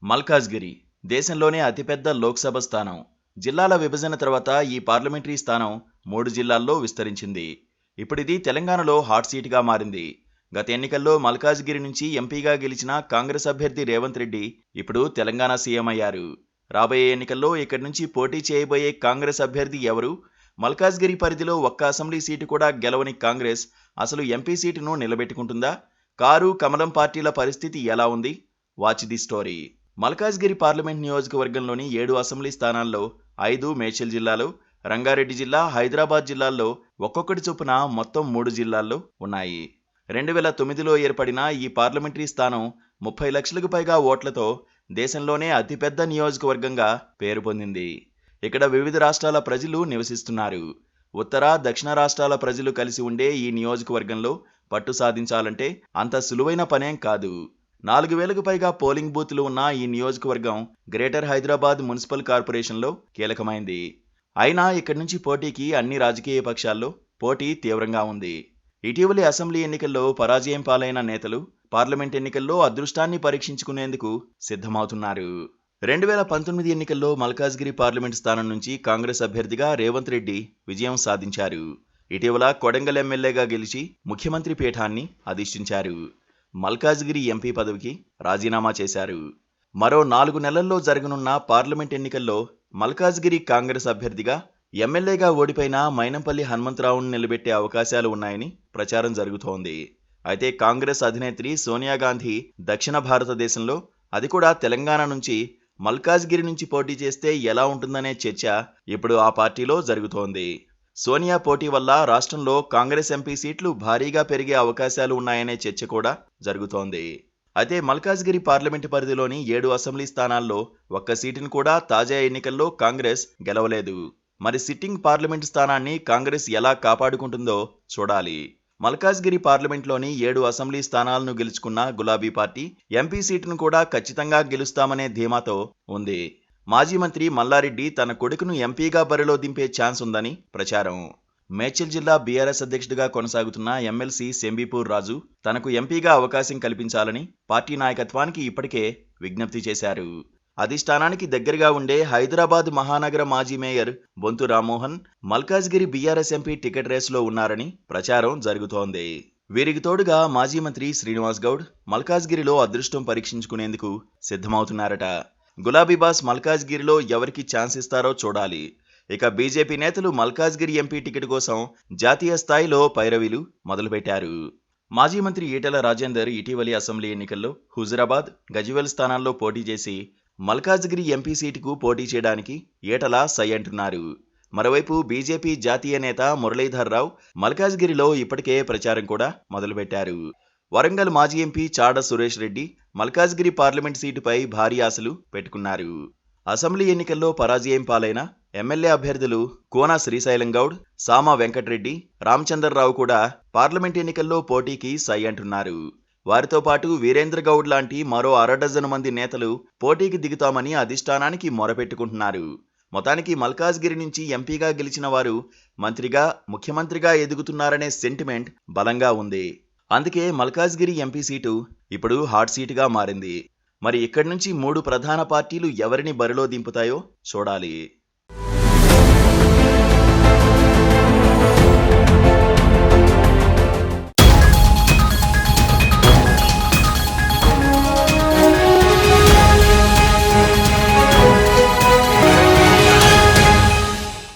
మల్కాజ్గిరి దేశంలోనే అతిపెద్ద లోక్సభ స్థానం. జిల్లాల విభజన తర్వాత ఈ పార్లమెంటరీ స్థానం 3 జిల్లాల్లో విస్తరించింది. ఇప్పుడిది తెలంగాణలో హాట్ సీట్గా మారింది. గత ఎన్నికల్లో మల్కాజ్గిరి నుంచి ఎంపీగా గెలిచిన కాంగ్రెస్ అభ్యర్థి రేవంత్ రెడ్డి ఇప్పుడు తెలంగాణ సీఎం అయ్యారు. రాబోయే ఎన్నికల్లో ఇక్కడి నుంచి పోటీ చేయబోయే కాంగ్రెస్ అభ్యర్థి ఎవరు? మల్కాజ్గిరి పరిధిలో ఒక్క అసెంబ్లీ సీటు కూడా గెలవని కాంగ్రెస్ అసలు ఎంపీ సీటును నిలబెట్టుకుంటుందా? కారు కమలం పార్టీల పరిస్థితి ఎలా ఉంది? Watch the story. Malkajgiri parliament నియోజకవర్గంలోని 7 అసెంబ్లీ స్థానాల్లో 5 మేడ్చల్ జిల్లాలో, రంగారెడ్డి జిల్లా, హైదరాబాద్ జిల్లాల్లో ఒక్కొక్కటి చొప్పున మొత్తం 3 జిల్లాల్లో ఉన్నాయి. 2009లో ఏర్పడిన ఈ పార్లమెంటరీ స్థానం 30 లక్షలకు పైగా ఓట్లతో దేశంలోనే అతిపెద్ద నియోజకవర్గంగా పేరు పొందింది. ఇక్కడ వివిధ రాష్ట్రాల ప్రజలు నివసిస్తున్నారు. ఉత్తర, దక్షిణ రాష్ట్రాల ప్రజలు కలిసి ఉండే ఈ నియోజకవర్గంలో పట్టు సాధించాలంటే అంత సులువైన పనేం కాదు. 4000కు పైగా పోలింగ్ బూత్లు ఉన్న ఈ నియోజకవర్గం గ్రేటర్ హైదరాబాద్ మున్సిపల్ కార్పొరేషన్లో కీలకమైంది. అయినా ఇక్కడి నుంచి పోటీకి అన్ని రాజకీయ పక్షాల్లో పోటీ తీవ్రంగా ఉంది. ఇటీవలి అసెంబ్లీ ఎన్నికల్లో పరాజయం పాలైన నేతలు పార్లమెంట్ ఎన్నికల్లో అదృష్టాన్ని పరీక్షించుకునేందుకు సిద్ధమవుతున్నారు. 2019 ఎన్నికల్లో మల్కాజ్గిరి పార్లమెంట్ స్థానం నుంచి కాంగ్రెస్ అభ్యర్థిగా రేవంత్ రెడ్డి విజయం సాధించారు. ఇటీవల కొడంగల్ ఎమ్మెల్యేగా గెలిచి ముఖ్యమంత్రి పీఠాన్ని అధిష్ఠించారు. మల్కాజ్గిరి ఎంపీ పదవికి రాజీనామా చేశారు. మరో 4 నెలల్లో జరగనున్న పార్లమెంట్ ఎన్నికల్లో మల్కాజ్గిరి కాంగ్రెస్ అభ్యర్థిగా ఎమ్మెల్యేగా ఓడిపోయిన మైనంపల్లి హనుమంతరావును నిలబెట్టే అవకాశాలు ఉన్నాయని ప్రచారం జరుగుతోంది. అయితే కాంగ్రెస్ అధినేత్రి సోనియా గాంధీ దక్షిణ భారతదేశంలో, అది కూడా తెలంగాణ నుంచి మల్కాజ్గిరి నుంచి పోటీ చేస్తే ఎలా ఉంటుందనే చర్చ ఇప్పుడు ఆ పార్టీలో జరుగుతోంది. సోనియా పోటీ వల్ల రాష్ట్రంలో కాంగ్రెస్ ఎంపీ సీట్లు భారీగా పెరిగే అవకాశాలు ఉన్నాయనే చర్చ కూడా జరుగుతోంది. అయితే మల్కాజ్గిరి పార్లమెంటు పరిధిలోని 7 అసెంబ్లీ స్థానాల్లో ఒక్క సీటును కూడా తాజా ఎన్నికల్లో కాంగ్రెస్ గెలవలేదు. మరి సిట్టింగ్ పార్లమెంటు స్థానాన్ని కాంగ్రెస్ ఎలా కాపాడుకుంటుందో చూడాలి. మల్కాజ్గిరి పార్లమెంట్లోని 7 అసెంబ్లీ స్థానాలను గెలుచుకున్న గులాబీ పార్టీ ఎంపీ సీటును కూడా ఖచ్చితంగా గెలుస్తామనే ధీమాతో ఉంది. మాజీ మంత్రి మల్లారెడ్డి తన కొడుకును ఎంపీగా బరిలో దింపే ఛాన్స్ ఉందని ప్రచారం. మేడ్చల్ జిల్లా బీఆర్ఎస్ అధ్యక్షుడిగా కొనసాగుతున్న ఎమ్మెల్సీ సెంబీపూర్ రాజు తనకు ఎంపీగా అవకాశం కల్పించాలని పార్టీ నాయకత్వానికి ఇప్పటికే విజ్ఞప్తి చేశారు. అధిష్టానానికి దగ్గరగా ఉండే హైదరాబాద్ మహానగర మాజీ mayor Bonthu Rammohan Malkajgiri BRS MP ticket రేసులో ఉన్నారని ప్రచారం జరుగుతోంది. వీరికి తోడుగా మాజీ మంత్రి శ్రీనివాస్ గౌడ్ మల్కాజ్గిరిలో అదృష్టం పరీక్షించుకునేందుకు సిద్ధమవుతున్నారట. గులాబీ బాస్ మల్కాజ్గిరిలో ఎవరికి ఛాన్స్ ఇస్తారో చూడాలి. ఇక బీజేపీ నేతలు మల్కాజ్గిరి ఎంపీ టికెట్ కోసం జాతీయ స్థాయిలో పైరవీలు మొదలుపెట్టారు. మాజీ మంత్రి ఈటెల రాజేందర్ ఇటీవలి అసెంబ్లీ ఎన్నికల్లో హుజురాబాద్, గజ్వేల్ స్థానాల్లో పోటీ చేసి మల్కాజ్గిరి ఎంపీ సీటుకు పోటీ చేయడానికి ఈటెల సై అంటున్నారు. మరోవైపు బీజేపీ జాతీయ నేత మురళీధర్ రావు మల్కాజ్గిరిలో ఇప్పటికే ప్రచారం కూడా మొదలుపెట్టారు. వరంగల్ మాజీ ఎంపీ చాడ సురేష్ రెడ్డి మల్కాజ్గిరి పార్లమెంట్ సీటుపై భారీ ఆశలు పెట్టుకున్నారు. అసెంబ్లీ ఎన్నికల్లో పరాజయం పాలైన ఎమ్మెల్యే అభ్యర్థులు కోన శ్రీశైలం గౌడ్, సామా వెంకటరెడ్డి, రామచంద్రరావు కూడా పార్లమెంట్ ఎన్నికల్లో పోటీకి సై అంటున్నారు. వారితో పాటు వీరేంద్ర గౌడ్ లాంటి మరో 1/2 డజను మంది నేతలు పోటీకి దిగుతామని అధిష్టానానికి మొరపెట్టుకుంటున్నారు. మొత్తానికి మల్కాజ్గిరి నుంచి ఎంపీగా గెలిచిన వారు మంత్రిగా, ముఖ్యమంత్రిగా ఎదుగుతున్నారనే సెంటిమెంట్ బలంగా ఉంది. అందుకే మల్కాజ్గిరి ఎంపీ సీటు ఇప్పుడు హాట్ సీటుగా మారింది. మరి ఇక్కడి నుంచి 3 ప్రధాన పార్టీలు ఎవరిని బరిలో దింపుతాయో చూడాలి.